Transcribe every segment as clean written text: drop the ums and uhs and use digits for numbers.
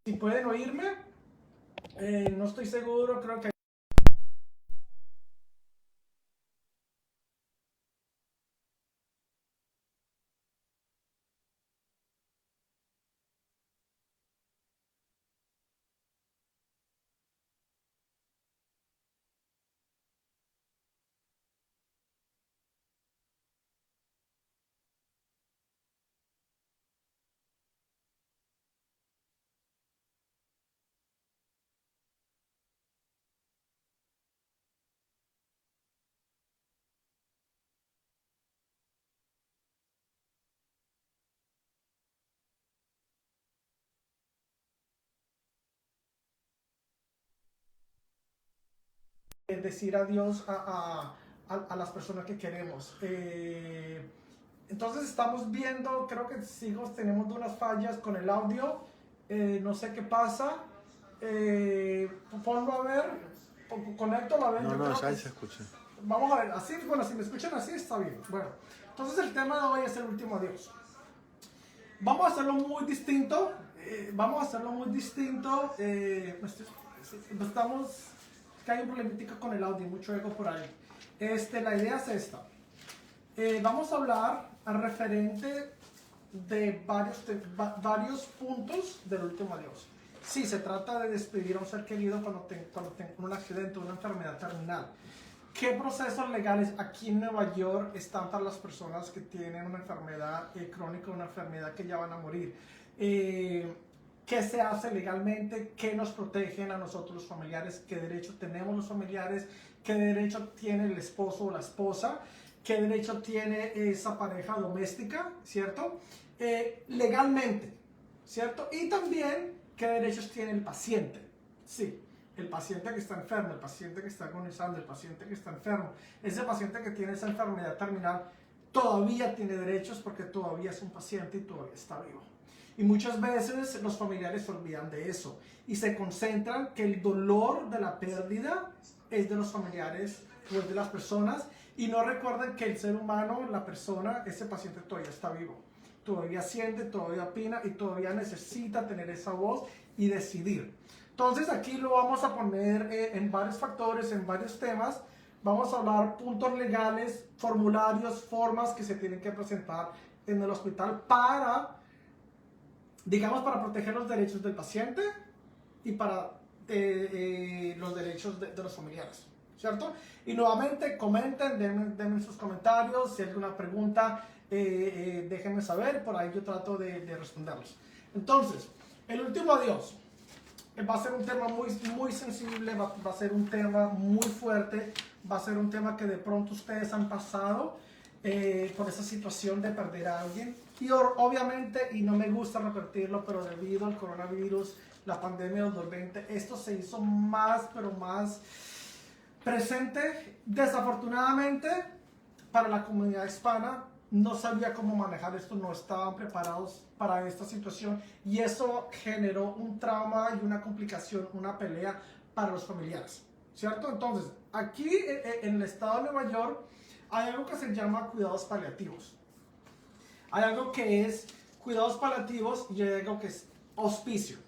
Si pueden oírme, no estoy seguro, creo que... decir adiós a las personas que queremos. Entonces estamos viendo, creo que sigo, tenemos unas fallas con el audio, no sé qué pasa. Ponlo a ver, conéctalo a ver. No, yo no, creo ya que se escucha. Vamos a ver, así, bueno, si me escuchan así está bien. Bueno, entonces el tema de hoy es el último adiós. Vamos a hacerlo muy distinto. Estamos, que hay un problemática con el audio, mucho eco por ahí. La idea es esta. Vamos a hablar al referente de varios puntos del último adiós. Sí, se trata de despedir a un ser querido cuando tenga un accidente o una enfermedad terminal. ¿Qué procesos legales aquí en Nueva York están para las personas que tienen una enfermedad crónica, una enfermedad que ya van a morir? ¿Qué se hace legalmente? ¿Qué nos protegen a nosotros los familiares? ¿Qué derecho tenemos los familiares? ¿Qué derecho tiene el esposo o la esposa? ¿Qué derecho tiene esa pareja doméstica? ¿Cierto? Legalmente, ¿cierto? Y también, ¿qué derechos tiene el paciente? Sí. El paciente que está enfermo, el paciente que está agonizando, el paciente que está enfermo, ese paciente que tiene esa enfermedad terminal todavía tiene derechos porque todavía es un paciente y todavía está vivo. Y muchas veces los familiares se olvidan de eso y se concentran que el dolor de la pérdida es de los familiares o es de las personas y no recuerdan que el ser humano, la persona, ese paciente todavía está vivo. Todavía siente, todavía opina y todavía necesita tener esa voz y decidir. Entonces aquí lo vamos a poner en varios factores, en varios temas. Vamos a hablar puntos legales, formularios, formas que se tienen que presentar en el hospital para, digamos, para proteger los derechos del paciente y para los derechos de los familiares, ¿cierto? Y nuevamente comenten, denme sus comentarios, si hay alguna pregunta, déjenme saber, por ahí yo trato de responderlos. Entonces, el último adiós. Va a ser un tema muy sensible, va a ser un tema muy fuerte, va a ser un tema que de pronto ustedes han pasado por esa situación de perder a alguien. Y obviamente, y no me gusta repetirlo, pero debido al coronavirus, la pandemia del 2020, esto se hizo más, pero más presente. Desafortunadamente, para la comunidad hispana, no sabía cómo manejar esto, no estaban preparados para esta situación y eso generó un trauma y una complicación, una pelea para los familiares, ¿cierto? Entonces, aquí en el estado de Nueva York hay algo que se llama cuidados paliativos. Hay algo que es cuidados paliativos y hay algo que es hospicio.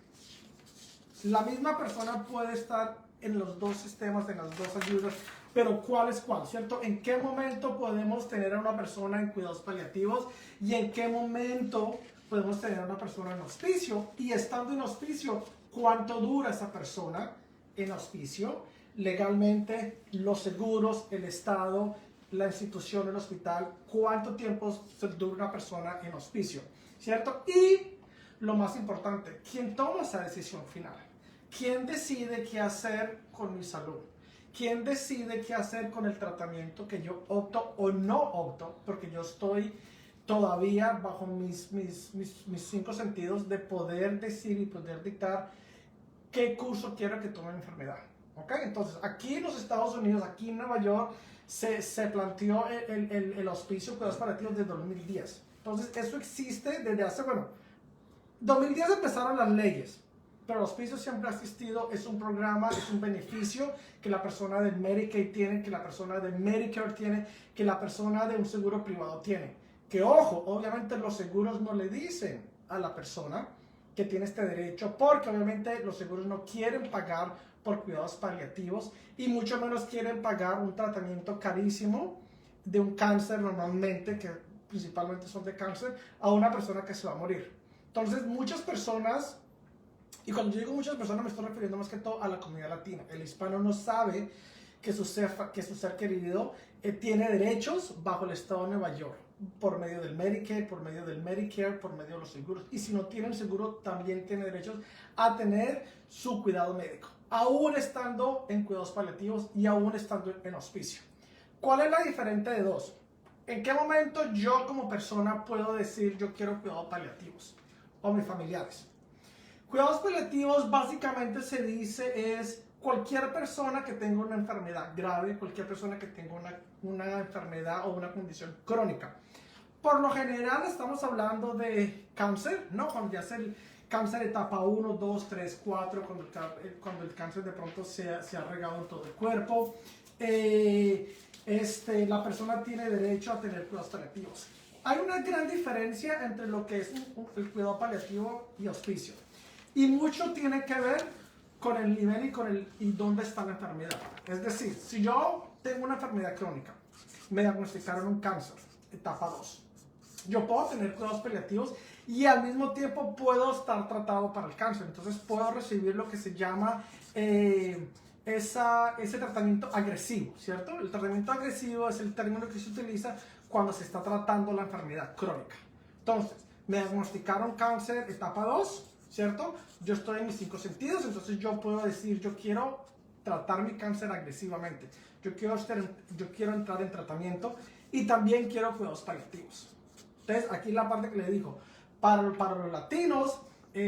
La misma persona puede estar en los dos sistemas, en las dos ayudas, pero ¿cuál es cuál? ¿Cierto? ¿En qué momento podemos tener a una persona en cuidados paliativos y en qué momento podemos tener a una persona en hospicio? Y estando en hospicio, ¿cuánto dura esa persona en hospicio? Legalmente, los seguros, el Estado, la institución, el hospital, ¿cuánto tiempo dura una persona en hospicio? ¿Cierto? Y lo más importante, ¿quién toma esa decisión final? ¿Quién decide qué hacer con mi salud? ¿Quién decide qué hacer con el tratamiento que yo opto o no opto? Porque yo estoy todavía bajo mis cinco sentidos de poder decir y poder dictar qué curso quiero que tome mi enfermedad. ¿Ok? Entonces, aquí en los Estados Unidos, aquí en Nueva York, se planteó el hospicio cuidados paliativos de 2010. Entonces, eso existe desde hace, bueno, 2010 empezaron las leyes. Pero el hospicio siempre ha existido, es un programa, es un beneficio que la persona del Medicaid tiene, que la persona del Medicare tiene, que la persona de un seguro privado tiene. Que ojo, obviamente los seguros no le dicen a la persona que tiene este derecho, porque obviamente los seguros no quieren pagar por cuidados paliativos y mucho menos quieren pagar un tratamiento carísimo de un cáncer normalmente, que principalmente son de cáncer, a una persona que se va a morir. Entonces muchas personas, y cuando yo digo muchas personas me estoy refiriendo más que todo a la comunidad latina. El hispano no sabe que su ser querido tiene derechos bajo el estado de Nueva York, por medio del Medicaid, por medio del Medicare, por medio de los seguros. Y si no tienen seguro, también tiene derechos a tener su cuidado médico, aún estando en cuidados paliativos y aún estando en hospicio. ¿Cuál es la diferencia de dos? ¿En qué momento yo como persona puedo decir yo quiero cuidados paliativos? O mis familiares. Cuidados paliativos básicamente se dice es cualquier persona que tenga una enfermedad grave, cualquier persona que tenga una enfermedad o una condición crónica. Por lo general estamos hablando de cáncer, ¿no? Cuando ya es el cáncer etapa 1, 2, 3, 4, cuando el cáncer de pronto se ha regado en todo el cuerpo. La persona tiene derecho a tener cuidados paliativos. Hay una gran diferencia entre lo que es el cuidado paliativo y hospicio. Y mucho tiene que ver con el nivel y dónde está la enfermedad. Es decir, si yo tengo una enfermedad crónica, me diagnosticaron un cáncer, etapa 2, yo puedo tener cuidados paliativos y al mismo tiempo puedo estar tratado para el cáncer. Entonces puedo recibir lo que se llama ese tratamiento agresivo, ¿cierto? El tratamiento agresivo es el término que se utiliza cuando se está tratando la enfermedad crónica. Entonces, me diagnosticaron cáncer etapa 2, ¿cierto? Yo estoy en mis 5 sentidos, entonces yo puedo decir, yo quiero tratar mi cáncer agresivamente. Yo quiero entrar en tratamiento y también quiero cuidados paliativos. Entonces, aquí la parte que le digo, para los latinos,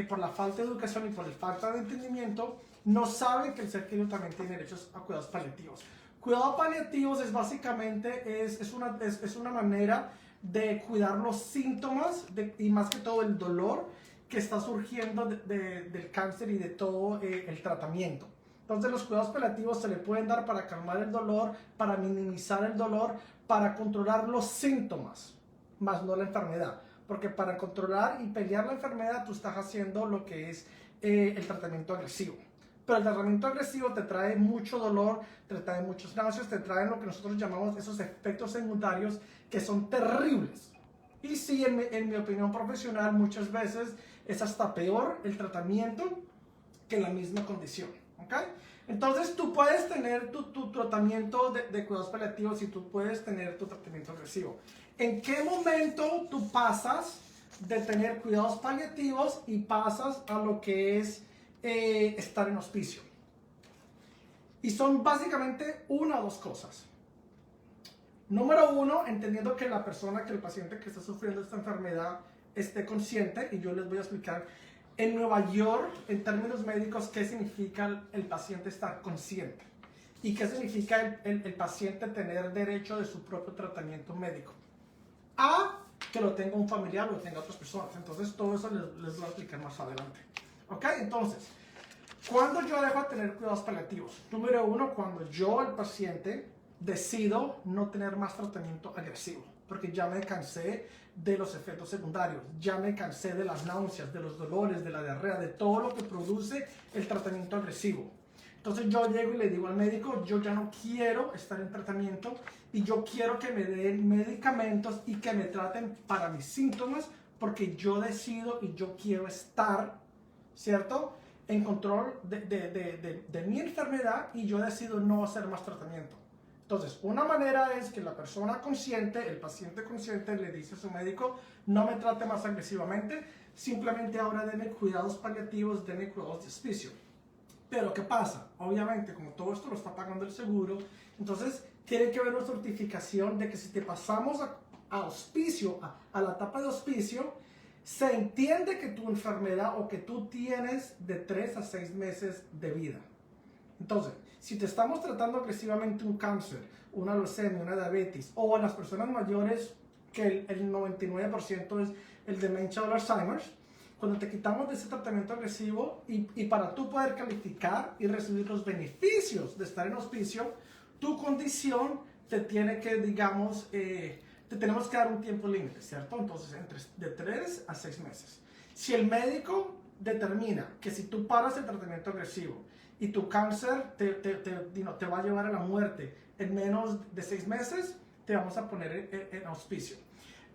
por la falta de educación y por la falta de entendimiento, no saben que el ser querido también tiene derechos a cuidados paliativos. Cuidados paliativos es básicamente es una manera de cuidar los síntomas y más que todo el dolor que está surgiendo del cáncer y de todo el tratamiento. Entonces los cuidados paliativos se le pueden dar para calmar el dolor, para minimizar el dolor, para controlar los síntomas, más no la enfermedad. Porque para controlar y pelear la enfermedad tú estás haciendo lo que es el tratamiento agresivo. Pero el tratamiento agresivo te trae mucho dolor, te trae muchos náuseas, te trae lo que nosotros llamamos esos efectos secundarios que son terribles. Y sí, en mi opinión profesional, muchas veces es hasta peor el tratamiento que la misma condición. ¿Okay? Entonces tú puedes tener tu tratamiento de cuidados paliativos y tú puedes tener tu tratamiento agresivo. ¿En qué momento tú pasas de tener cuidados paliativos y pasas a lo que es estar en hospicio? Y son básicamente una o dos cosas. Número uno, entendiendo que la persona, que el paciente que está sufriendo esta enfermedad esté consciente, y yo les voy a explicar en Nueva York, en términos médicos, qué significa el paciente estar consciente y qué significa el paciente tener derecho de su propio tratamiento médico. A, que lo tenga un familiar o lo tenga otras personas. Entonces todo eso les voy a explicar más adelante. ¿Ok? Entonces, ¿cuándo yo dejo de tener cuidados paliativos? Número uno, cuando yo, el paciente, decido no tener más tratamiento agresivo, porque ya me cansé de los efectos secundarios, ya me cansé de las náuseas, de los dolores, de la diarrea, de todo lo que produce el tratamiento agresivo. Entonces yo llego y le digo al médico, yo ya no quiero estar en tratamiento y yo quiero que me den medicamentos y que me traten para mis síntomas, porque yo decido y yo quiero estar, ¿cierto?, en control de mi enfermedad, y yo decido no hacer más tratamiento. Entonces, una manera es que la persona consciente, el paciente consciente, le dice a su médico, no me trate más agresivamente, simplemente ahora deme cuidados paliativos, deme cuidados de hospicio. Pero ¿qué pasa? Obviamente, como todo esto lo está pagando el seguro, entonces tiene que haber una certificación de que si te pasamos a hospicio, a la etapa de hospicio, se entiende que tu enfermedad o que tú tienes de 3 a 6 meses de vida. Entonces, si te estamos tratando agresivamente un cáncer, una leucemia, una diabetes, o en las personas mayores, que el 99% es el demencia o el Alzheimer, cuando te quitamos de ese tratamiento agresivo y para tú poder calificar y recibir los beneficios de estar en hospicio, tu condición te tiene que, digamos, te tenemos que dar un tiempo límite, ¿cierto? Entonces, de 3 a 6 meses. Si el médico determina que si tú paras el tratamiento agresivo y tu cáncer te va a llevar a la muerte en menos de 6 meses, te vamos a poner en auspicio.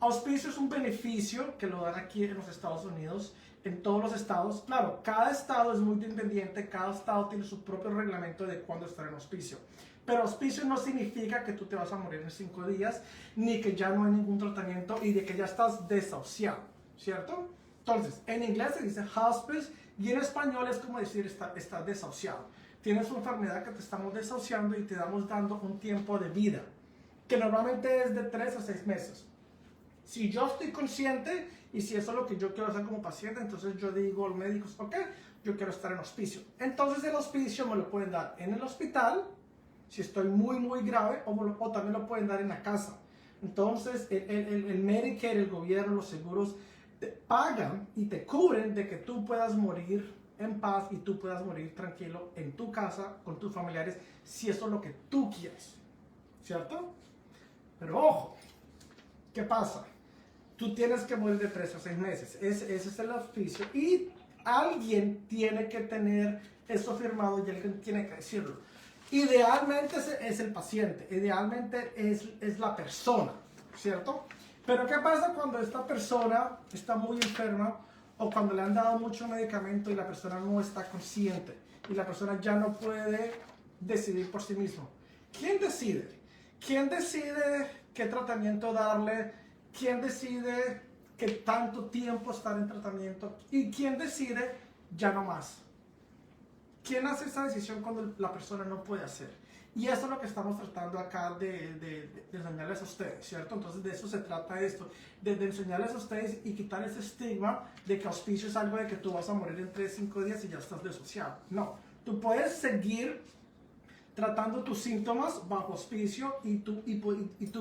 Auspicio es un beneficio que lo dan aquí en los Estados Unidos, en todos los estados. Claro, cada estado es muy independiente, cada estado tiene su propio reglamento de cuándo estar en auspicio. Pero auspicio no significa que tú te vas a morir en 5 días, ni que ya no hay ningún tratamiento y de que ya estás desahuciado, ¿cierto? Entonces, en inglés se dice hospice y en español es como decir estás desahuciado. Tienes una enfermedad que te estamos desahuciando y te damos dando un tiempo de vida, que normalmente es de 3 a 6 meses. Si yo estoy consciente y si eso es lo que yo quiero hacer como paciente, entonces yo digo a los médicos, ok, yo quiero estar en hospicio. Entonces el hospicio me lo pueden dar en el hospital, si estoy muy grave, o también lo pueden dar en la casa. Entonces el Medicare, el gobierno, los seguros te pagan y te cubren de que tú puedas morir en paz y tú puedas morir tranquilo en tu casa con tus familiares, si eso es lo que tú quieres, ¿cierto? Pero ojo, ¿qué pasa? Tú tienes que morir de 3 a 6 meses. Ese es el auspicio. Y alguien tiene que tener eso firmado y alguien tiene que decirlo. Idealmente es el paciente. Idealmente es la persona, ¿cierto? Pero ¿qué pasa cuando esta persona está muy enferma o cuando le han dado mucho medicamento y la persona no está consciente y la persona ya no puede decidir por sí mismo? ¿Quién decide? ¿Quién decide qué tratamiento darle? ¿Quién decide qué tanto tiempo estar en tratamiento? ¿Y quién decide ya no más? ¿Quién hace esa decisión cuando la persona no puede hacer? Y eso es lo que estamos tratando acá de enseñarles a ustedes, ¿cierto? Entonces de eso se trata esto, de enseñarles a ustedes y quitar ese estigma de que auspicio es algo de que tú vas a morir en 3 o 5 días y ya estás desociado. No, tú puedes seguir tratando tus síntomas bajo auspicio y tú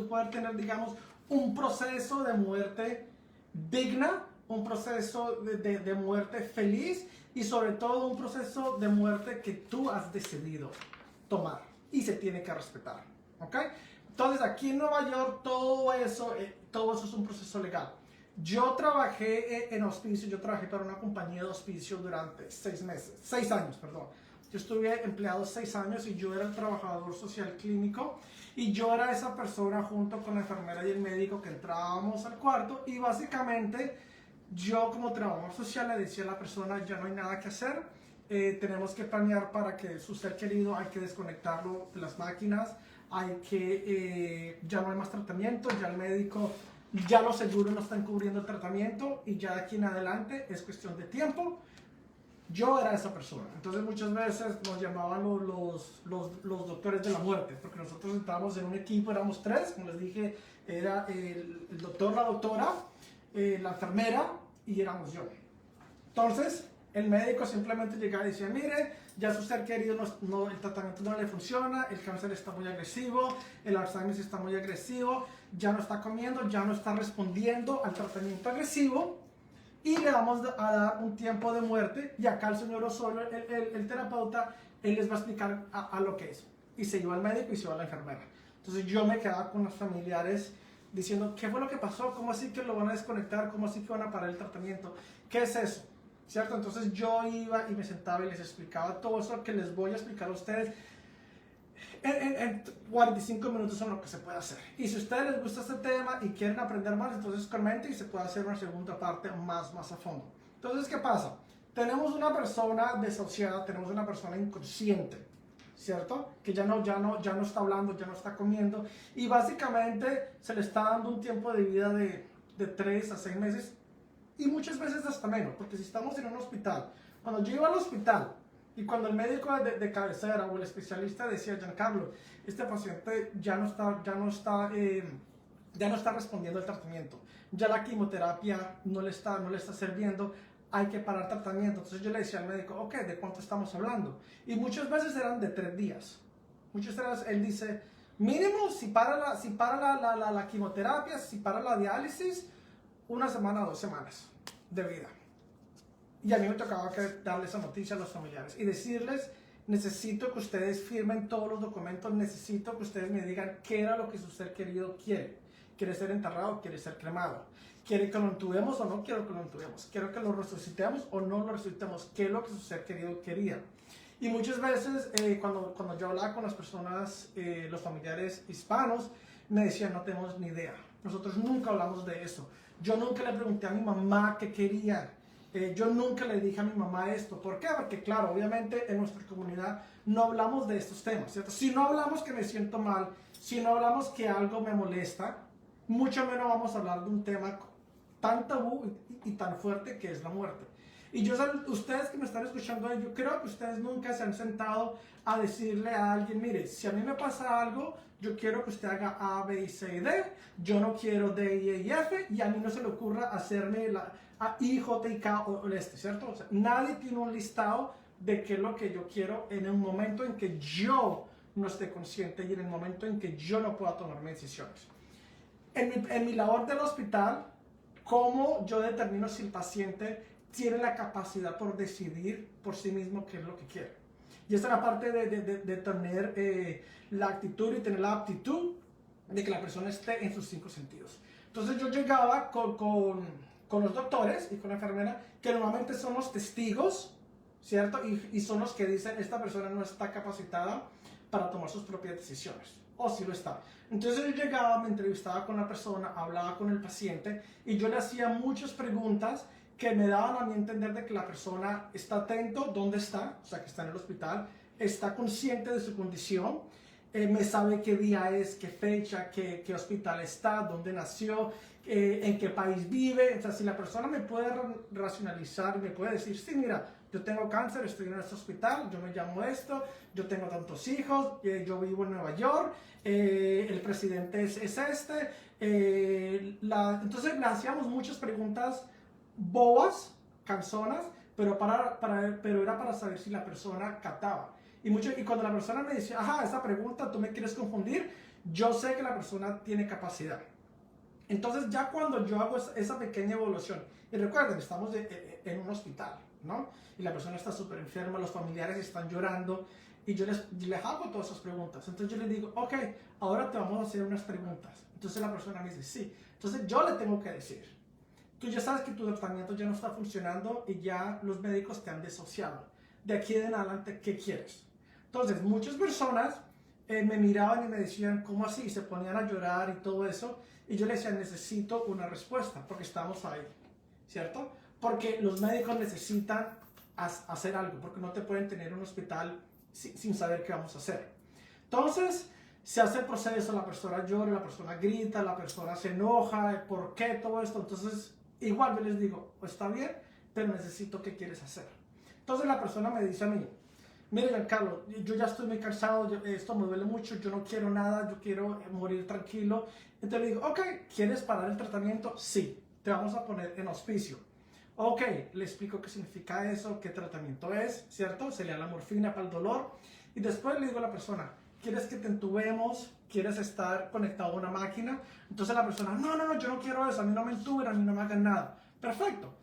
puedes tener, digamos, un proceso de muerte digna, un proceso de muerte feliz y sobre todo un proceso de muerte que tú has decidido tomar y se tiene que respetar, ¿ok? Entonces aquí en Nueva York todo eso es un proceso legal. Yo trabajé en auspicio, yo trabajé para una compañía de auspicio durante 6 años, perdón. Yo estuve empleado 6 años y yo era el trabajador social clínico y yo era esa persona junto con la enfermera y el médico que entrábamos al cuarto y básicamente yo como trabajador social le decía a la persona ya no hay nada que hacer, tenemos que planear para que su ser querido, hay que desconectarlo de las máquinas, hay que, ya no hay más tratamiento, ya el médico, ya los seguros no están cubriendo el tratamiento y ya de aquí en adelante es cuestión de tiempo. Yo era esa persona. Entonces muchas veces nos llamaban los doctores de la muerte, porque nosotros entramos en un equipo, éramos 3, como les dije, era el doctor, la doctora, la enfermera y éramos yo. Entonces el médico simplemente llegaba y decía, mire, ya su ser querido el tratamiento no le funciona, el cáncer está muy agresivo, el Alzheimer está muy agresivo, ya no está comiendo, ya no está respondiendo al tratamiento agresivo. Y le vamos a dar un tiempo de muerte y acá el señor Osorio, el terapeuta, él les va a explicar a lo que es. Y se iba al médico y se iba a la enfermera. Entonces yo me quedaba con los familiares diciendo, ¿qué fue lo que pasó? ¿Cómo así que lo van a desconectar? ¿Cómo así que van a parar el tratamiento? ¿Qué es eso? ¿Cierto? Entonces yo iba y me sentaba y les explicaba todo eso que les voy a explicar a ustedes en 45 minutos son lo que se puede hacer. Y si a ustedes les gusta este tema y quieren aprender más, entonces comenten y se puede hacer una segunda parte más a fondo. Entonces, ¿qué pasa? Tenemos una persona desahuciada, tenemos una persona inconsciente, ¿cierto? Que ya no está hablando, ya no está comiendo y básicamente se le está dando un tiempo de vida de 3 a 6 meses y muchas veces hasta menos, porque si estamos en un hospital, cuando yo iba al hospital, y cuando el médico de cabecera o el especialista decía, Giancarlo, este paciente ya no está respondiendo al tratamiento, ya la quimioterapia no le está sirviendo, hay que parar tratamiento. Entonces yo le decía al médico, ok, ¿de cuánto estamos hablando? Y muchas veces eran de 3 días. Muchas veces él dice, mínimo, si para la quimioterapia, si para la diálisis, 1 semana o 2 semanas de vida. Y a mí me tocaba darle esa noticia a los familiares y decirles, necesito que ustedes firmen todos los documentos, necesito que ustedes me digan qué era lo que su ser querido quiere. ¿Quiere ser enterrado? ¿Quiere ser cremado? ¿Quiere que lo intubemos o no quiero que lo intubemos? ¿Quiero que lo resucitemos o no lo resucitemos? ¿Qué es lo que su ser querido quería? Y muchas veces cuando yo hablaba con las personas, los familiares hispanos, me decían, no tenemos ni idea. Nosotros nunca hablamos de eso. Yo nunca le pregunté a mi mamá qué quería. Yo nunca le dije a mi mamá esto. ¿Por qué? Porque claro, obviamente en nuestra comunidad no hablamos de estos temas, ¿cierto? Si no hablamos que me siento mal, si no hablamos que algo me molesta, mucho menos vamos a hablar de un tema tan tabú y tan fuerte que es la muerte. Y yo, ustedes que me están escuchando, yo creo que ustedes nunca se han sentado a decirle a alguien, mire, si a mí me pasa algo, yo quiero que usted haga A, B, C y D, yo no quiero D, E y F, y a mí no se le ocurra hacerme la A, I, J, y K o el este, ¿cierto? O sea, nadie tiene un listado de qué es lo que yo quiero en un momento en que yo no esté consciente y en el momento en que yo no pueda tomar mis decisiones. En mi labor del hospital, ¿cómo yo determino si el paciente tiene la capacidad por decidir por sí mismo qué es lo que quiere? Y esta es la parte de tener la actitud y tener la aptitud de que la persona esté en sus 5 sentidos. Entonces yo llegaba con los doctores y con la enfermera, que normalmente son los testigos, ¿cierto? Y son los que dicen, esta persona no está capacitada para tomar sus propias decisiones. O sí lo está. Entonces yo llegaba, me entrevistaba con la persona, hablaba con el paciente y yo le hacía muchas preguntas que me daban a mí entender de que la persona está atento dónde está, o sea que está en el hospital, está consciente de su condición, me sabe qué día es, qué fecha, qué hospital está, dónde nació, en qué país vive. O sea, si la persona me puede racionalizar, me puede decir, sí, mira, yo tengo cáncer, estoy en este hospital, yo me llamo esto, yo tengo tantos hijos, yo vivo en Nueva York, el presidente es este. Entonces le hacíamos muchas preguntas bobas, canzonas, pero era para saber si la persona captaba. Y cuando la persona me decía, ajá, esa pregunta tú me quieres confundir, yo sé que la persona tiene capacidad. Entonces ya cuando yo hago esa pequeña evaluación, y recuerden, estamos en un hospital, ¿no? Y la persona está súper enferma, los familiares están llorando, y yo les hago todas esas preguntas. Entonces yo les digo, ok, ahora te vamos a hacer unas preguntas. Entonces la persona me dice, sí. Entonces yo le tengo que decir, tú ya sabes que tu tratamiento ya no está funcionando y ya los médicos te han desociado. De aquí en adelante, ¿qué quieres? Entonces, muchas personas me miraban y me decían, ¿cómo así? Y se ponían a llorar y todo eso. Y yo les decía, necesito una respuesta, porque estamos ahí, ¿cierto? Porque los médicos necesitan hacer algo, porque no te pueden tener en un hospital sin saber qué vamos a hacer. Entonces, se hace el proceso, la persona llora, la persona grita, la persona se enoja, ¿por qué todo esto? Entonces, igual yo les digo, está bien, pero necesito qué quieres hacer. Entonces la persona me dice a mí, mire Giancarlo, yo ya estoy muy cansado, esto me duele mucho, yo no quiero nada, yo quiero morir tranquilo. Entonces le digo, ok, ¿quieres parar el tratamiento? Sí, te vamos a poner en hospicio. Ok, le explico qué significa eso, qué tratamiento es, ¿cierto? Se le da la morfina para el dolor. Y después le digo a la persona, ¿quieres que te entubemos? ¿Quieres estar conectado a una máquina? Entonces la persona, no, yo no quiero eso, a mí no me entuben, a mí no me hagan nada. Perfecto.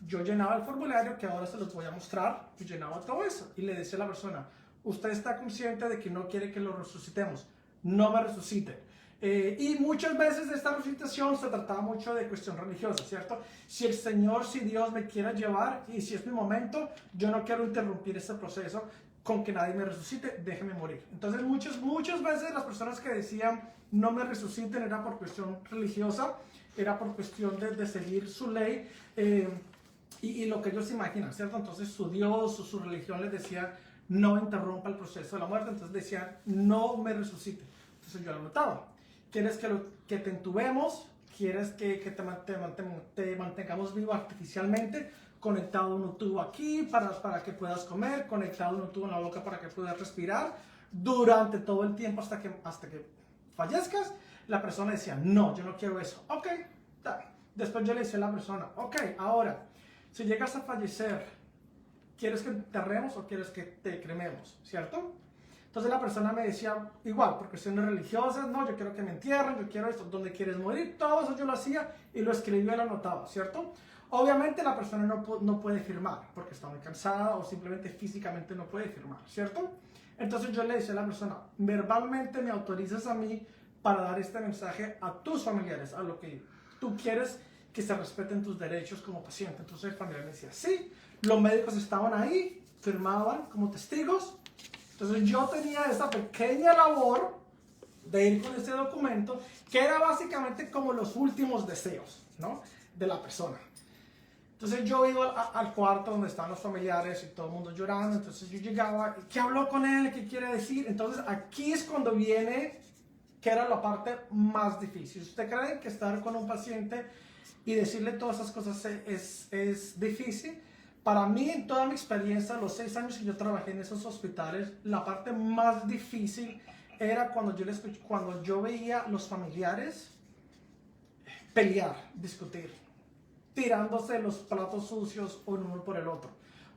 Yo llenaba el formulario que ahora se los voy a mostrar, yo llenaba todo eso y le decía a la persona, usted está consciente de que no quiere que lo resucitemos, no me resucite. Y muchas veces de esta resucitación se trataba mucho de cuestión religiosa, ¿cierto? Si el Señor, si Dios me quiere llevar y si es mi momento, yo no quiero interrumpir este proceso con que nadie me resucite, déjeme morir. Entonces muchas veces las personas que decían no me resuciten era por cuestión religiosa, era por cuestión de seguir su ley y lo que ellos imaginan, ¿cierto? Entonces su Dios o su religión les decía no interrumpa el proceso de la muerte, entonces decían no me resucite. Entonces yo lo notaba. ¿Quieres que te entubemos? ¿Quieres que te mantengamos vivo artificialmente? Conectado a un tubo aquí para que puedas comer, conectado a un tubo en la boca para que puedas respirar durante todo el tiempo hasta que fallezcas. La persona decía, no, yo no quiero eso. Ok, después yo le decía a la persona, ok, ahora, si llegas a fallecer, ¿quieres que te enterremos o quieres que te crememos? ¿Cierto? Entonces la persona me decía, igual, por cuestiones religiosas, no, yo quiero que me entierren, yo quiero esto, ¿dónde quieres morir? Todo eso yo lo hacía y lo escribía y lo anotaba, ¿cierto? Obviamente la persona no puede firmar porque está muy cansada o simplemente físicamente no puede firmar, ¿cierto? Entonces yo le decía a la persona, verbalmente me autorizas a mí para dar este mensaje a tus familiares, a lo que tú quieres que se respeten tus derechos como paciente. Entonces el familiar me decía, sí, los médicos estaban ahí, firmaban como testigos. Entonces yo tenía esa pequeña labor de ir con ese documento, que era básicamente como los últimos deseos, ¿no?, de la persona. Entonces yo iba al cuarto donde estaban los familiares y todo el mundo llorando. Entonces yo llegaba, ¿qué habló con él? ¿Qué quiere decir? Entonces aquí es cuando viene, que era la parte más difícil. ¿Usted cree que estar con un paciente y decirle todas esas cosas es difícil? Para mí, en toda mi experiencia, los 6 años que yo trabajé en esos hospitales, la parte más difícil era cuando yo veía los familiares pelear, discutir, tirándose los platos sucios uno por el otro.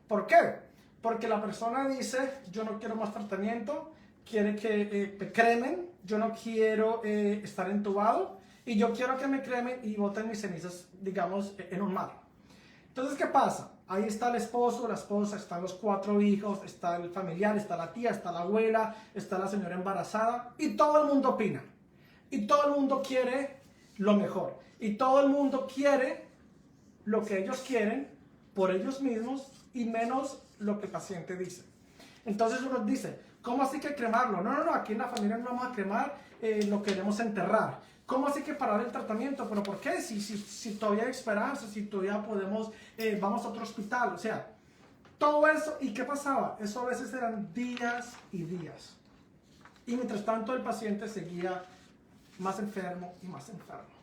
¿Por qué? Porque la persona dice, yo no quiero más tratamiento, quiere que me cremen, yo no quiero estar entubado y yo quiero que me cremen y boten mis cenizas, digamos, en un mar. Entonces, ¿qué pasa? Ahí está el esposo, la esposa, están los 4 hijos, está el familiar, está la tía, está la abuela, está la señora embarazada y todo el mundo opina. Y todo el mundo quiere lo mejor. Y todo el mundo quiere lo que ellos quieren por ellos mismos y menos lo que el paciente dice. Entonces uno dice, ¿cómo así que cremarlo? No, aquí en la familia no vamos a cremar, lo queremos enterrar. ¿Cómo así que parar el tratamiento? ¿Pero por qué? Si todavía hay esperanza, si todavía podemos, vamos a otro hospital. O sea, todo eso. ¿Y qué pasaba? Eso a veces eran días y días. Y mientras tanto el paciente seguía más enfermo y más enfermo.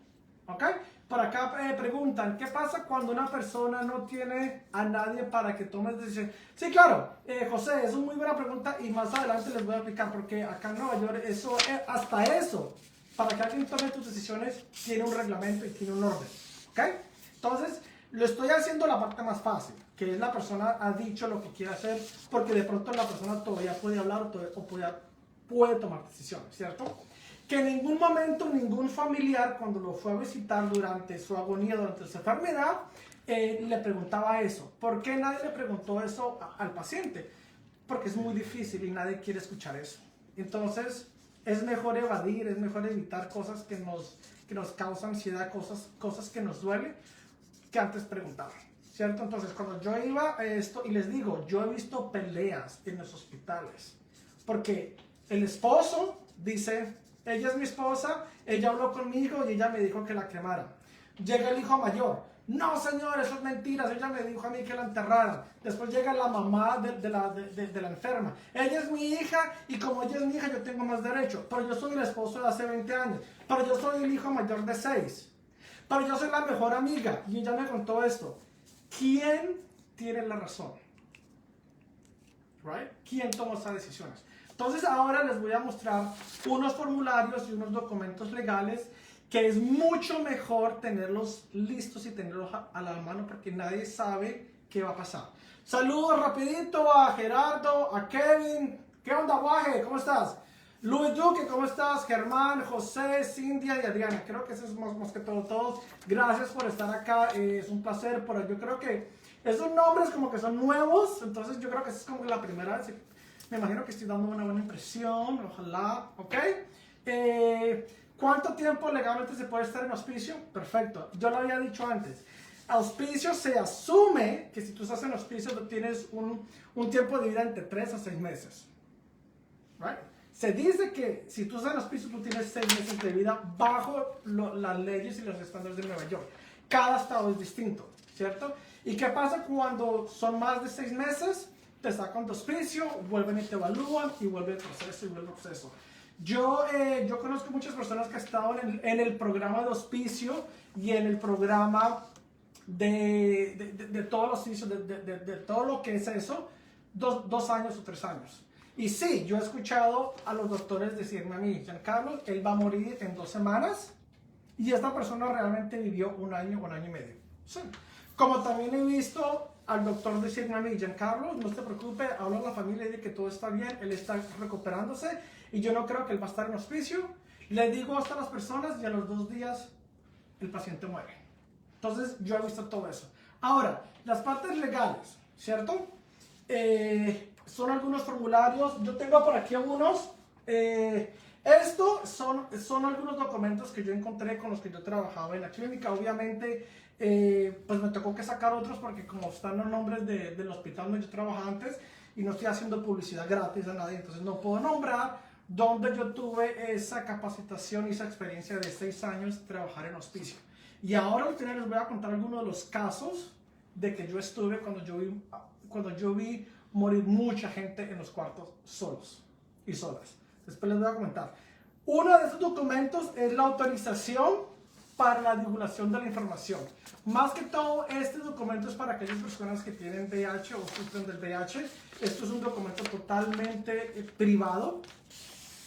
¿Ok? Por acá preguntan, ¿qué pasa cuando una persona no tiene a nadie para que tome decisiones? Sí, claro, José, es una muy buena pregunta y más adelante les voy a explicar porque acá en Nueva York eso, hasta eso, para que alguien tome tus decisiones, tiene un reglamento y tiene un orden. ¿Ok? Entonces, lo estoy haciendo la parte más fácil, que es la persona ha dicho lo que quiere hacer, porque de pronto la persona todavía puede hablar o puede tomar decisiones, ¿cierto? Que en ningún momento ningún familiar cuando lo fue a visitar durante su agonía, durante su enfermedad, le preguntaba eso. ¿Por qué nadie le preguntó eso al paciente? Porque es muy difícil y nadie quiere escuchar eso. Entonces es mejor evadir, es mejor evitar cosas que nos causan ansiedad, cosas que nos duelen, que antes preguntar, ¿cierto? Entonces cuando yo iba a esto, y les digo, yo he visto peleas en los hospitales, porque el esposo dice, ella es mi esposa, ella habló conmigo y ella me dijo que la cremara. Llega el hijo mayor, no señor, eso es mentira, ella me dijo a mí que la enterraran. Después llega la mamá de la enferma, ella es mi hija y como ella es mi hija yo tengo más derecho, pero yo soy el esposo de hace 20 años, pero yo soy el hijo mayor de 6, pero yo soy la mejor amiga y ella me contó esto. ¿Quién tiene la razón? Right? ¿Quién toma esas decisiones? Entonces ahora les voy a mostrar unos formularios y unos documentos legales que es mucho mejor tenerlos listos y tenerlos a la mano porque nadie sabe qué va a pasar. Saludos rapidito a Gerardo, a Kevin. ¿Qué onda, Guaje? ¿Cómo estás? Luis Duque, ¿cómo estás? Germán, José, Cintia y Adriana. Creo que eso es más que todo todos. Gracias por estar acá. Es un placer. Pero yo creo que esos nombres como que son nuevos. Entonces yo creo que esa es como la primera vez. Me imagino que estoy dando una buena impresión, ojalá, ¿ok? ¿Cuánto tiempo legalmente se puede estar en hospicio? Perfecto, yo lo había dicho antes. Auspicio se asume que si tú estás en hospicio tú tienes un tiempo de vida entre 3 a 6 meses. Right? Se dice que si tú estás en hospicio tú tienes 6 meses de vida bajo las leyes y los estándares de Nueva York. Cada estado es distinto, ¿cierto? ¿Y qué pasa cuando son más de 6 meses? Te sacan de hospicio, vuelven y te evalúan y vuelve el proceso y vuelve el proceso. Yo conozco muchas personas que han estado en el programa de hospicio y en el programa de todos los hospicios, de todo lo que es eso, 2 años o 3 años. Y sí, yo he escuchado a los doctores decirme a mí, Giancarlo, él va a morir en 2 semanas y esta persona realmente vivió 1 año y medio. Sí. Como también he visto al doctor decirme a mí, Giancarlo, no se preocupe, habla a la familia y dice que todo está bien, él está recuperándose y yo no creo que él va a estar en hospicio. Le digo hasta a las personas y a los 2 días el paciente muere. Entonces yo he visto todo eso. Ahora, las partes legales, ¿cierto? Son algunos formularios, yo tengo por aquí algunos. Estos son algunos documentos que yo encontré con los que yo trabajaba en la clínica. Obviamente, pues me tocó que sacar otros porque como están los nombres del hospital donde yo trabajaba antes y no estoy haciendo publicidad gratis a nadie, entonces no puedo nombrar donde yo tuve esa capacitación y esa experiencia de 6 años de trabajar en hospicio. Y ahora al final les voy a contar algunos de los casos de que yo estuve cuando yo vi morir mucha gente en los cuartos solos y solas. Después les voy a comentar. Uno de esos documentos es la autorización para la divulgación de la información. Más que todo, este documento es para aquellas personas que tienen VIH o sufren del VIH. Esto es un documento totalmente privado,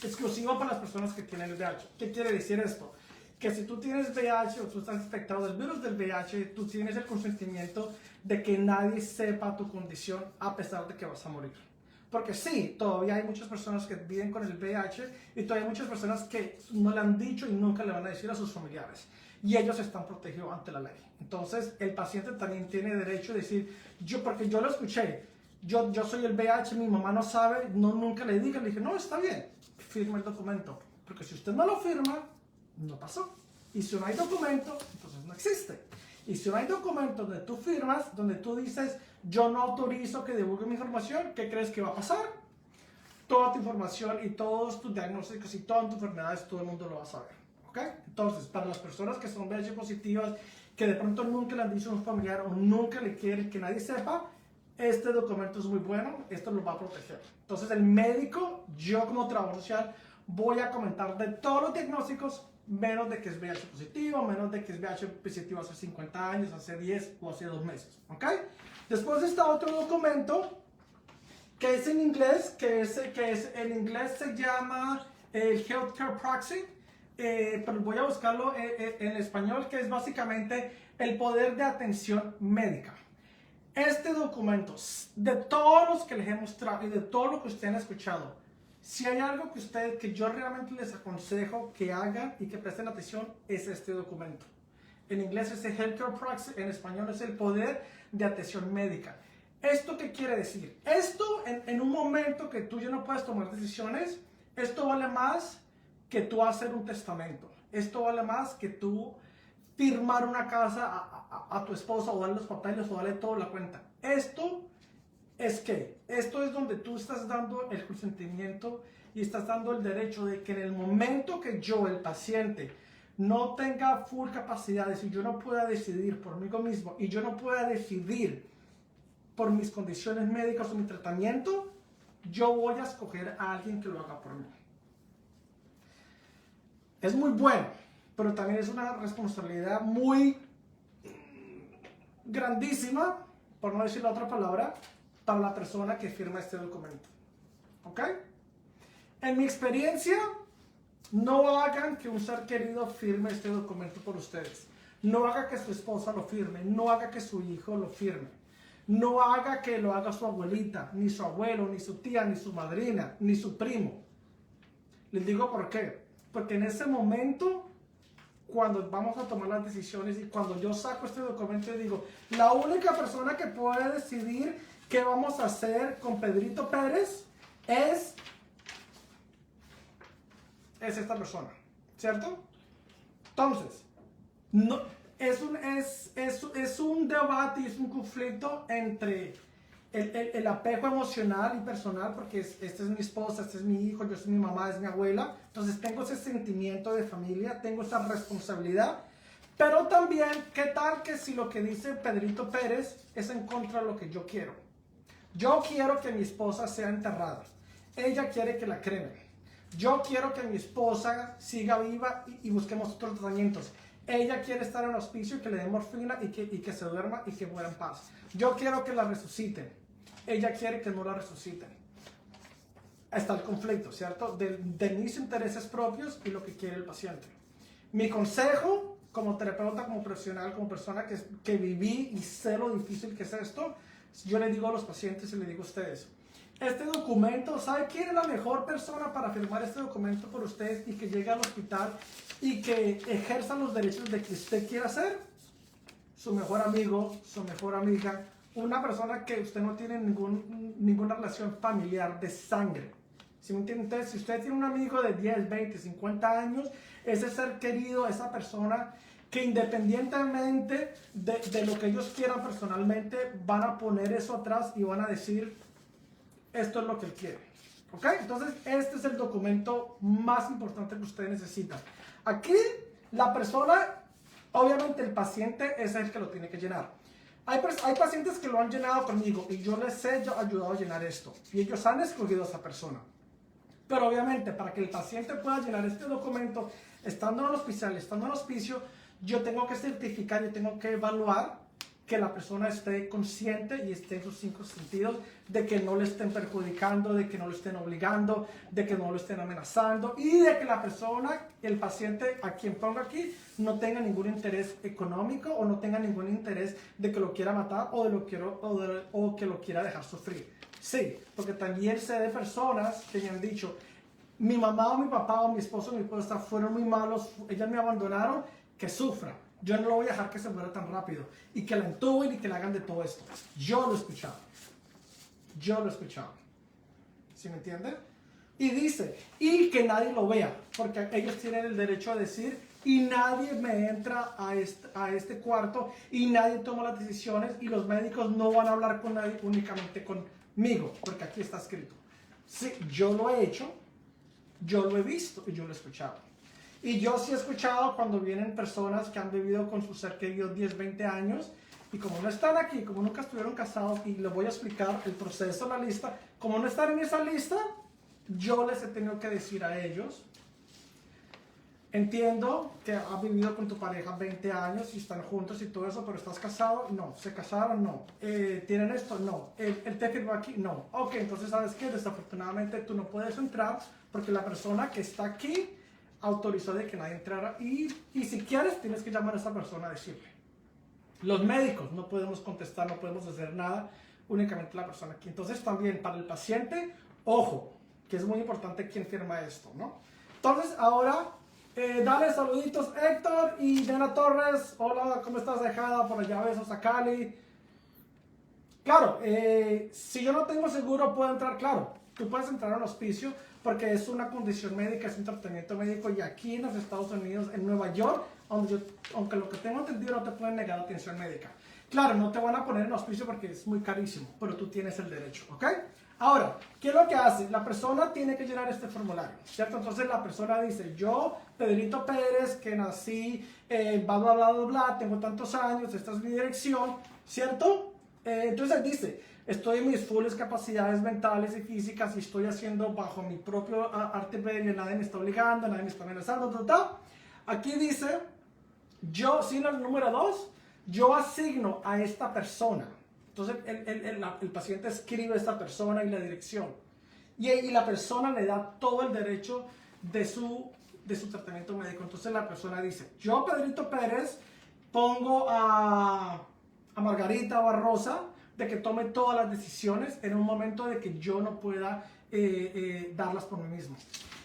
exclusivo para las personas que tienen el VIH. ¿Qué quiere decir esto? Que si tú tienes VIH o tú estás infectado del virus del VIH, tú tienes el consentimiento de que nadie sepa tu condición a pesar de que vas a morir. Porque sí, todavía hay muchas personas que viven con el VIH y todavía hay muchas personas que no le han dicho y nunca le van a decir a sus familiares. Y ellos están protegidos ante la ley. Entonces, el paciente también tiene derecho a decir, porque yo lo escuché, yo soy el VIH, mi mamá no sabe, nunca le diga. Le dije, no, está bien, firma el documento. Porque si usted no lo firma, no pasó. Y si no hay documento, entonces no existe. Y si no hay documento donde tú firmas, donde tú dices, yo no autorizo que divulgue mi información, ¿qué crees que va a pasar? Toda tu información y todos tus diagnósticos y todas tus enfermedades, todo el mundo lo va a saber. ¿Ok? Entonces, para las personas que son VIH positivas, que de pronto nunca le han dicho a un familiar o nunca le quieren que nadie sepa, este documento es muy bueno, esto lo va a proteger. Entonces, el médico, yo como trabajador social, voy a comentar de todos los diagnósticos, menos de que es VIH positivo, menos de que es VIH positivo hace 50 años, hace 10 o hace 2 meses, ¿ok? Después está otro documento que es en inglés, en inglés se llama el Healthcare Proxy, pero voy a buscarlo en español, que es básicamente el poder de atención médica. Este documento, de todos los que les he mostrado y de todo lo que ustedes han escuchado, si hay algo que yo realmente les aconsejo que hagan y que presten atención, es este documento. En inglés es el Healthcare Proxy, en español es el poder de atención médica. ¿Esto qué quiere decir? Esto, en un momento que tú ya no puedes tomar decisiones, esto vale más que tú hacer un testamento. Esto vale más que tú firmar una casa a tu esposa o darle los papeles o darle toda la cuenta. Esto es donde tú estás dando el consentimiento y estás dando el derecho de que en el momento que yo, el paciente, no tenga full capacidades y yo no pueda decidir por mí mismo y yo no pueda decidir por mis condiciones médicas o mi tratamiento, yo voy a escoger a alguien que lo haga por mí. Es muy bueno, pero también es una responsabilidad muy grandísima, por no decir la otra palabra, para la persona que firma este documento. ¿Ok? En mi experiencia, no hagan que un ser querido firme este documento por ustedes. No haga que su esposa lo firme. No haga que su hijo lo firme. No haga que lo haga su abuelita, ni su abuelo, ni su tía, ni su madrina, ni su primo. Les digo por qué. Porque en ese momento, cuando vamos a tomar las decisiones y cuando yo saco este documento y digo, la única persona que puede decidir qué vamos a hacer con Pedrito Pérez es esta persona, ¿cierto? Entonces, no, es un debate y es un conflicto entre el apego emocional y personal, porque esta es mi esposa, este es mi hijo, yo soy mi mamá, es mi abuela, entonces tengo ese sentimiento de familia, tengo esa responsabilidad, pero también, ¿qué tal que si lo que dice Pedrito Pérez es en contra de lo que yo quiero? Yo quiero que mi esposa sea enterrada, ella quiere que la cremen, yo quiero que mi esposa siga viva y busquemos otros tratamientos. Ella quiere estar en el hospicio y que le den morfina y que se duerma y que muera en paz. Yo quiero que la resuciten. Ella quiere que no la resuciten. Está el conflicto, ¿cierto? De mis intereses propios y lo que quiere el paciente. Mi consejo, como terapeuta, como profesional, como persona que viví y sé lo difícil que es esto, yo le digo a los pacientes y le digo a ustedes, este documento, ¿sabe quién es la mejor persona para firmar este documento por ustedes y que llegue al hospital y que ejerza los derechos de que usted quiera ser? Su mejor amigo, su mejor amiga, una persona que usted no tiene ninguna relación familiar de sangre, ¿Sí me entienden? Entonces, si usted tiene un amigo de 10, 20, 50 años, ese ser querido, esa persona que independientemente de lo que ellos quieran personalmente, van a poner eso atrás y van a decir, esto es lo que él quiere. ¿Ok? Entonces, este es el documento más importante que ustedes necesitan. Aquí, la persona, obviamente el paciente es el que lo tiene que llenar. Hay pacientes que lo han llenado conmigo y yo les he ayudado a llenar esto. Y ellos han escogido a esa persona. Pero obviamente, para que el paciente pueda llenar este documento, estando en el hospital, estando en el hospicio, yo tengo que certificar, yo tengo que evaluar que la persona esté consciente y esté en sus 5 sentidos, de que no le estén perjudicando, de que no lo estén obligando, de que no lo estén amenazando y de que la persona, el paciente a quien pongo aquí, no tenga ningún interés económico o no tenga ningún interés de que lo quiera matar o que lo quiera dejar sufrir. Sí, porque también sé de personas que me han dicho, mi mamá o mi papá o mi esposo o mi esposa fueron muy malos, ellas me abandonaron, que sufra. Yo no lo voy a dejar que se muera tan rápido y que la entuben y que le hagan de todo esto. Yo lo he escuchado. Yo lo he escuchado. ¿Sí me entienden? Y dice, y que nadie lo vea, porque ellos tienen el derecho a decir, y nadie me entra a este cuarto y nadie toma las decisiones y los médicos no van a hablar con nadie, únicamente conmigo, porque aquí está escrito. Sí, yo lo he hecho, yo lo he visto y yo lo he escuchado. Y yo sí he escuchado cuando vienen personas que han vivido con su ser querido 10, 20 años y como no están aquí, como nunca estuvieron casados, y les voy a explicar el proceso, la lista, como no están en esa lista, yo les he tenido que decir a ellos, entiendo que has vivido con tu pareja 20 años y están juntos y todo eso, pero ¿estás casado? No. ¿Se casaron? No. ¿Tienen esto? No. ¿Él te firmó aquí? No. Ok, entonces ¿sabes qué? Desafortunadamente tú no puedes entrar porque la persona que está aquí autorizó de que nadie entrara y si quieres tienes que llamar a esa persona a decirle. Los médicos no podemos contestar, no podemos hacer nada, únicamente la persona aquí. Entonces también para el paciente, ojo, que es muy importante quién firma esto, ¿no? Entonces ahora, dale saluditos Héctor y Diana Torres, hola, ¿cómo estás? Dejada por allá, besos a Cali. Claro, si yo no tengo seguro puedo entrar, claro, tú puedes entrar al hospicio porque es una condición médica, es un tratamiento médico y aquí en los Estados Unidos, en Nueva York, aunque lo que tengo entendido no te pueden negar atención médica. Claro, no te van a poner en hospicio porque es muy carísimo, pero tú tienes el derecho, ¿ok? Ahora, ¿qué es lo que hace? La persona tiene que llenar este formulario, ¿cierto? Entonces la persona dice, yo, Pedrito Pérez, que nací, bla, bla, bla, bla, bla, tengo tantos años, esta es mi dirección, ¿cierto? Entonces dice, estoy en mis fulles capacidades mentales y físicas y estoy haciendo bajo mi propio arte medio, nadie me está obligando, nadie me está amenazando, tal. Aquí dice, yo, sin el número 2, yo asigno a esta persona. Entonces el paciente escribe a esta persona y la dirección. Y la persona le da todo el derecho de su tratamiento médico. Entonces la persona dice, yo Pedrito Pérez pongo a Margarita o a Rosa de que tome todas las decisiones en un momento de que yo no pueda darlas por mí mismo.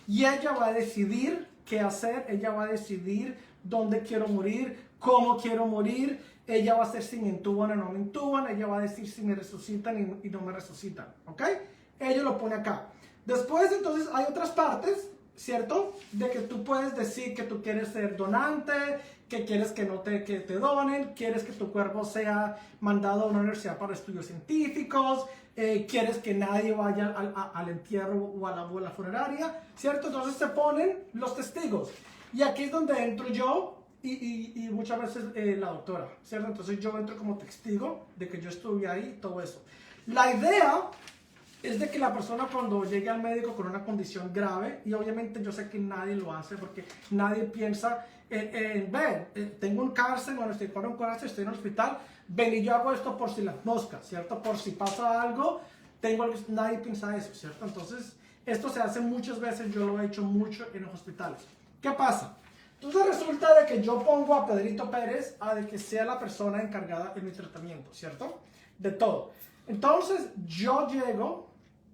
Y ella va a decidir qué hacer, ella va a decidir dónde quiero morir, cómo quiero morir, ella va a hacer si me intuban o no me intuban, ella va a decir si me resucitan y no me resucitan, ¿ok? Ella lo pone acá. Después entonces hay otras partes, ¿cierto? De que tú puedes decir que tú quieres ser donante, que quieres que te donen, quieres que tu cuerpo sea mandado a una universidad para estudios científicos, quieres que nadie vaya al entierro o a la funeraria, ¿cierto? Entonces se ponen los testigos. Y aquí es donde entro yo y muchas veces la doctora, ¿cierto? Entonces yo entro como testigo de que yo estuve ahí y todo eso. La idea es de que la persona cuando llegue al médico con una condición grave, y obviamente yo sé que nadie lo hace porque nadie piensa tengo un cáncer, bueno, estoy con un cáncer, estoy en el hospital, ven y yo hago esto por si las moscas, ¿cierto? Por si pasa algo, nadie piensa eso, ¿cierto? Entonces, esto se hace muchas veces, yo lo he hecho mucho en los hospitales. ¿Qué pasa? Entonces resulta de que yo pongo a Pedrito Pérez a de que sea la persona encargada de mi tratamiento, ¿cierto? De todo. Entonces, yo llego,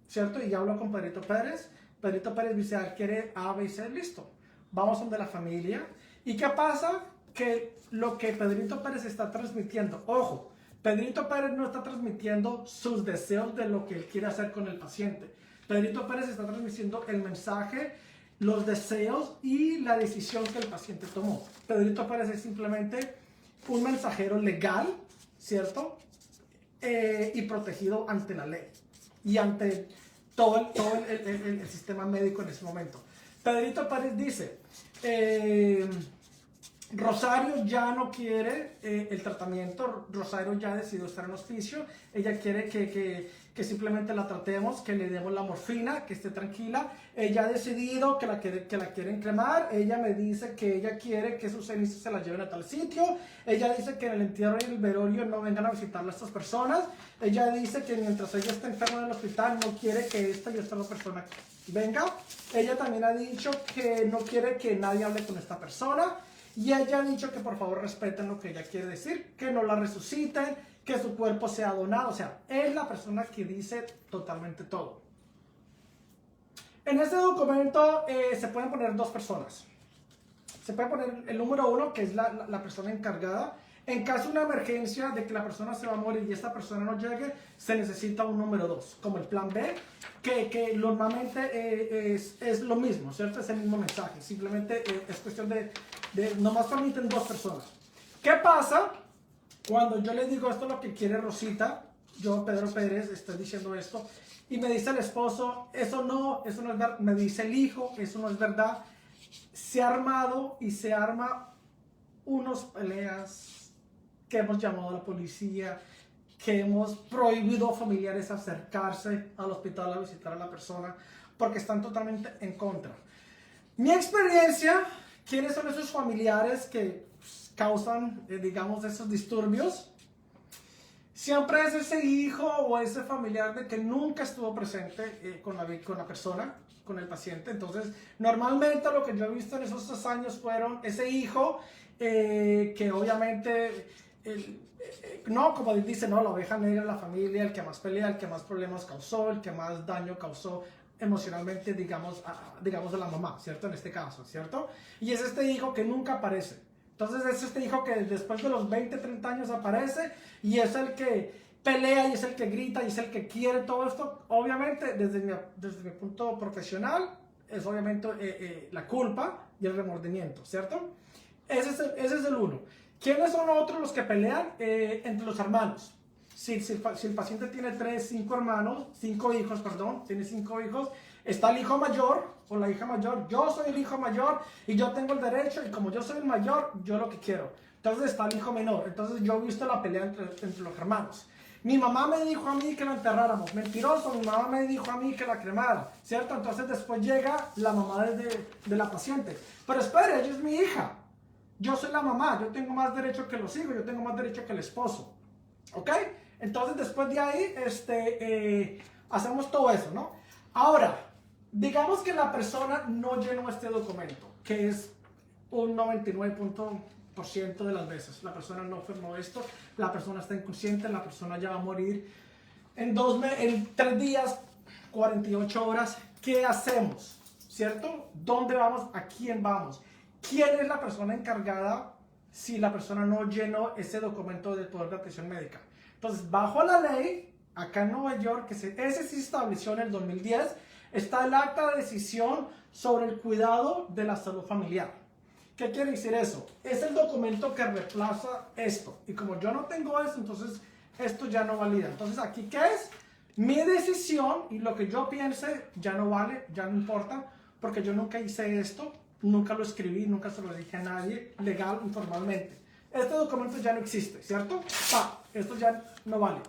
¿cierto? Y hablo con Pedrito Pérez. Pedrito Pérez dice, quiere A, B y C, listo. Vamos donde la familia. ¿Y qué pasa? Que lo que Pedrito Pérez está transmitiendo, ojo, Pedrito Pérez no está transmitiendo sus deseos de lo que él quiere hacer con el paciente, Pedrito Pérez está transmitiendo el mensaje, los deseos y la decisión que el paciente tomó. Pedrito Pérez es simplemente un mensajero legal, ¿cierto? Y protegido ante la ley y ante todo el sistema médico en ese momento. Pedrito Pérez dice, Rosario ya no quiere el tratamiento, Rosario ya decidió estar en hospicio, ella quiere que simplemente la tratemos, que le demos la morfina, que esté tranquila. Ella ha decidido que la quieren cremar, ella me dice que ella quiere que sus cenizas se las lleven a tal sitio, ella dice que en el entierro y el velorio no vengan a visitarla a estas personas, ella dice que mientras ella está enferma en el hospital no quiere que esta y esta otra persona venga, ella también ha dicho que no quiere que nadie hable con esta persona. Y ella ha dicho que por favor respeten lo que ella quiere decir, que no la resuciten, que su cuerpo sea donado. O sea, es la persona que dice totalmente todo. En este documento se pueden poner dos personas. Se puede poner el número 1, que es la persona encargada. En caso de una emergencia de que la persona se va a morir y esta persona no llegue, se necesita un número 2, como el plan B, que normalmente es lo mismo, ¿cierto? Es el mismo mensaje, simplemente es cuestión de nomás permiten dos personas. ¿Qué pasa cuando yo le digo esto es lo que quiere Rosita? Yo, Pedro Pérez, estoy diciendo esto, y me dice el esposo, eso no es verdad, me dice el hijo, eso no es verdad. Se ha armado y se arma unos peleas que hemos llamado a la policía, que hemos prohibido a familiares acercarse al hospital a visitar a la persona porque están totalmente en contra. Mi experiencia, ¿quiénes son esos familiares que causan, digamos, esos disturbios? Siempre es ese hijo o ese familiar de que nunca estuvo presente con la persona, con el paciente. Entonces, normalmente lo que yo he visto en esos 2 años fueron ese hijo que obviamente, no, como dice, no, la oveja negra de la familia, el que más pelea, el que más problemas causó, el que más daño causó emocionalmente, digamos, a la mamá, ¿cierto? En este caso, ¿cierto? Y es este hijo que nunca aparece. Entonces es este hijo que después de los 20, 30 años aparece y es el que pelea y es el que grita y es el que quiere todo esto. Obviamente, desde mi punto profesional, es obviamente la culpa y el remordimiento, ¿cierto? Ese es el uno. ¿Quiénes son otros los que pelean? Entre los hermanos. Si el paciente tiene 5 hijos, tiene 5 hijos, está el hijo mayor o la hija mayor. Yo soy el hijo mayor y yo tengo el derecho, y como yo soy el mayor, yo lo que quiero. Entonces está el hijo menor. Entonces yo he visto la pelea entre los hermanos. Mi mamá me dijo a mí que la enterráramos. Mentiroso, mi mamá me dijo a mí que la cremara, ¿cierto? Entonces después llega la mamá de la paciente. Pero espere, ella es mi hija. Yo soy la mamá, yo tengo más derecho que los hijos, yo tengo más derecho que el esposo. ¿Ok? Entonces después de ahí hacemos todo eso, ¿no? Ahora, digamos que la persona no llenó este documento, que es un 99% de las veces. La persona no firmó esto, la persona está inconsciente, la persona ya va a morir en 3 días, 48 horas. ¿Qué hacemos? ¿Cierto? ¿Dónde vamos? ¿A quién vamos? ¿Quién es la persona encargada si la persona no llenó ese documento del poder de atención médica? Entonces, bajo la ley, acá en Nueva York, ese sí se estableció en el 2010, está el acta de decisión sobre el cuidado de la salud familiar. ¿Qué quiere decir eso? Es el documento que reemplaza esto. Y como yo no tengo eso, entonces esto ya no valida. Entonces, ¿aquí qué es? Mi decisión y lo que yo piense ya no vale, ya no importa, porque yo nunca hice esto, nunca lo escribí, nunca se lo dije a nadie, legal, informalmente. Este documento ya no existe, ¿cierto? Esto ya no vale.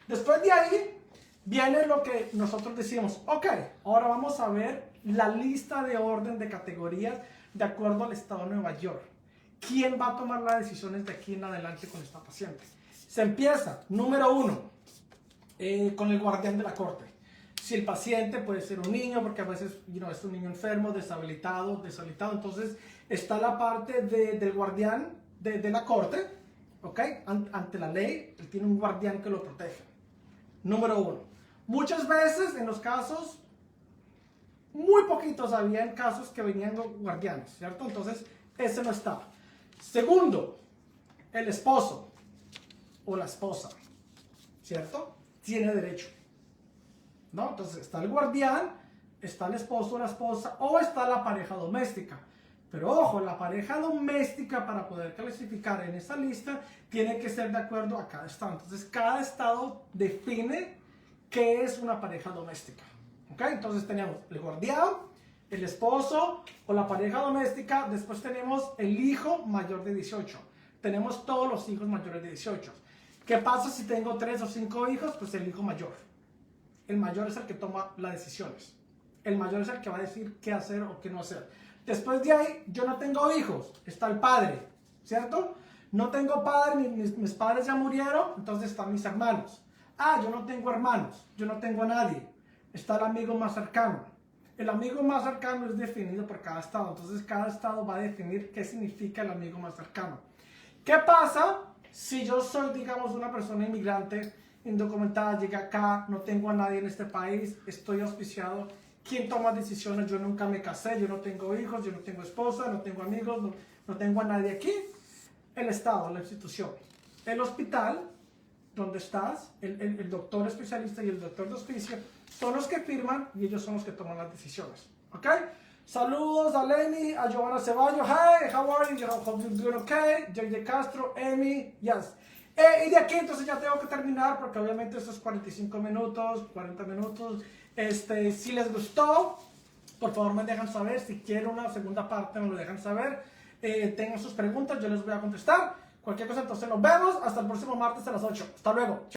Después de ahí viene lo que nosotros decimos, ok, ahora vamos a ver la lista de orden de categorías de acuerdo al estado de Nueva York. ¿Quién va a tomar las decisiones de aquí en adelante con esta paciente? Se empieza, número 1, con el guardián de la corte. Si el paciente puede ser un niño, porque a veces es un niño enfermo, deshabilitado, entonces está la parte del guardián de la corte, ¿ok? Ante la ley, él tiene un guardián que lo protege. Número 1. Muchas veces en los casos, muy poquitos habían casos que venían guardianes, ¿cierto? Entonces, ese no está. Segundo, el esposo o la esposa, ¿cierto? Tiene derecho. ¿no? Entonces está el guardián, está el esposo o la esposa, o está la pareja doméstica. Pero ojo, la pareja doméstica, para poder clasificar en esa lista, tiene que ser de acuerdo a cada estado. Entonces cada estado define qué es una pareja doméstica. ¿Ok? Entonces tenemos el guardián, el esposo o la pareja doméstica. Después tenemos el hijo mayor de 18. Tenemos todos los hijos mayores de 18. ¿Qué pasa si tengo 3 o 5 hijos? Pues el hijo mayor. El mayor es el que toma las decisiones. El mayor es el que va a decir qué hacer o qué no hacer. Después de ahí, yo no tengo hijos. Está el padre, ¿cierto? No tengo padre, mis padres ya murieron, entonces están mis hermanos. Ah, yo no tengo hermanos, yo no tengo a nadie. Está el amigo más cercano. El amigo más cercano es definido por cada estado. Entonces cada estado va a definir qué significa el amigo más cercano. ¿Qué pasa si yo soy, digamos, una persona inmigrante, indocumentada, llegué acá, no tengo a nadie en este país, estoy auspiciado? ¿Quién toma decisiones? Yo nunca me casé, yo no tengo hijos, yo no tengo esposa, no tengo amigos, no tengo a nadie aquí. El estado, la institución. El hospital, donde estás, el doctor especialista y el doctor de hospicio son los que firman y ellos son los que toman las decisiones. ¿Ok? Saludos a Lenny, a Giovanna Ceballos. Hi, how are you? Hope you're doing okay. JJ Castro, Amy, yes. Y de aquí entonces ya tengo que terminar porque obviamente estos 45 minutos, 40 minutos. Si les gustó, por favor me dejan saber. Si quieren una segunda parte, me lo dejan saber. Tengan sus preguntas, yo les voy a contestar. Cualquier cosa, entonces nos vemos. Hasta el próximo martes a las 8. Hasta luego.